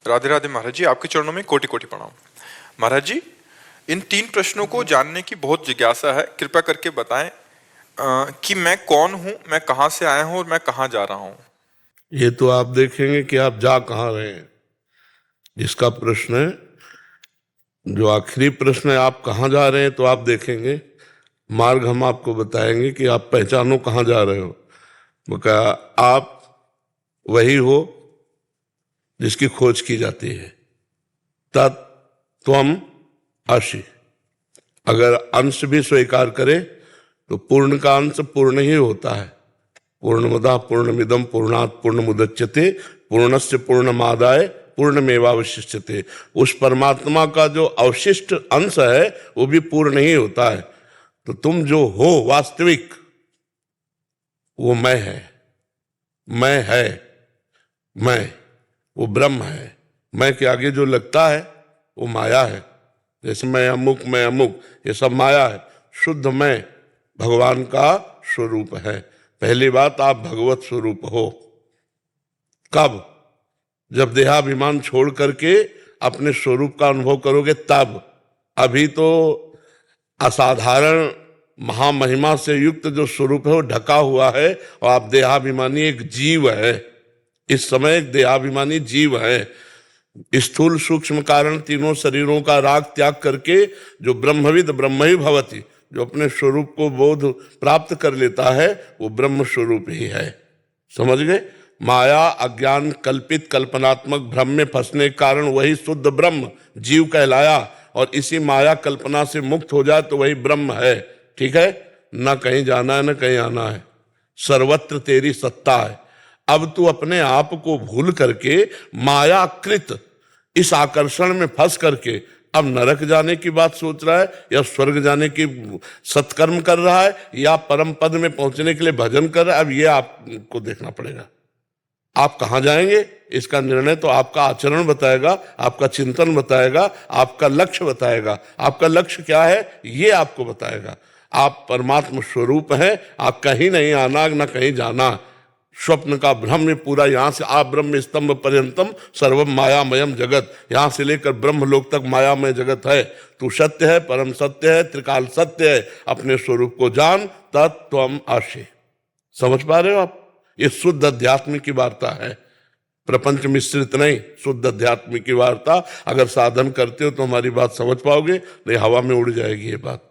राधे राधे महाराज जी, आपके चरणों में कोटि कोटि प्रणाम। महाराज जी, इन 3 प्रश्नों को जानने की बहुत जिज्ञासा है, कृपया करके बताएं कि मैं कौन हूं, मैं कहां से आया हूं और मैं कहां जा रहा हूं। ये तो आप देखेंगे कि आप जा कहाँ रहे हैं। इसका प्रश्न है, जो आखिरी प्रश्न है आप कहाँ जा रहे हैं, तो आप देखेंगे मार्ग हम आपको बताएंगे कि आप पहचानो कहाँ जा रहे हो। वो कहा आप वही हो जिसकी खोज की जाती है। तत्त्वम् असि। अगर अंश भी स्वीकार करे तो पूर्ण का अंश पूर्ण ही होता है। पूर्णमदः पूर्णमिदं पूर्णात् पूर्णमुदच्यते पूर्णस्य पूर्णमादाय पूर्णमेवावशिष्यते। उस परमात्मा का जो अवशिष्ट अंश है वो भी पूर्ण ही होता है। तो तुम जो हो वास्तविक, वो मैं है, मैं है, मैं वो ब्रह्म है। मैं के आगे जो लगता है वो माया है। जैसे मैं अमुक, ये सब माया है। शुद्ध मैं भगवान का स्वरूप है। पहली बात, आप भगवत स्वरूप हो। कब? जब देहाभिमान छोड़ करके अपने स्वरूप का अनुभव करोगे तब। अभी तो असाधारण महामहिमा से युक्त जो स्वरूप है वो ढका हुआ है और आप देहाभिमानी एक जीव है। इस समय एक देहाभिमानी जीव है। स्थूल सूक्ष्म कारण तीनों शरीरों का राग त्याग करके जो ब्रह्मविद ब्रह्म ही भवति, जो अपने स्वरूप को बोध प्राप्त कर लेता है वो ब्रह्म स्वरूप ही है। समझ गए? माया अज्ञान कल्पित कल्पनात्मक भ्रम में फंसने के कारण वही शुद्ध ब्रह्म जीव कहलाया, और इसी माया कल्पना से मुक्त हो जाए तो वही ब्रह्म है। ठीक है? न कहीं जाना है न कहीं आना है, सर्वत्र तेरी सत्ता है। अब तू अपने आप को भूल करके मायाकृत इस आकर्षण में फंस करके अब नरक जाने की बात सोच रहा है, या स्वर्ग जाने की सत्कर्म कर रहा है, या परम पद में पहुंचने के लिए भजन कर रहा है। अब ये आपको देखना पड़ेगा आप कहाँ जाएंगे। इसका निर्णय तो आपका आचरण बताएगा, आपका चिंतन बताएगा, आपका लक्ष्य बताएगा। आपका लक्ष्य क्या है ये आपको बताएगा। आप परमात्मा स्वरूप हैं, आप कहीं नहीं आना न कहीं जाना। स्वप्न का भ्रम में पूरा, यहाँ से आप ब्रह्म स्तंभ पर्यंतम सर्वम मायामयम जगत, यहाँ से लेकर ब्रह्मलोक तक मायामय जगत है। तू सत्य है, परम सत्य है, त्रिकाल सत्य है। अपने स्वरूप को जान, तत्त्वम् असि। समझ पा रहे हो आप? ये शुद्ध अध्यात्म की वार्ता है, प्रपंच मिश्रित नहीं, शुद्ध अध्यात्म की वार्ता। अगर साधन करते हो तो हमारी बात समझ पाओगे, नहीं हवा में उड़ जाएगी ये बात।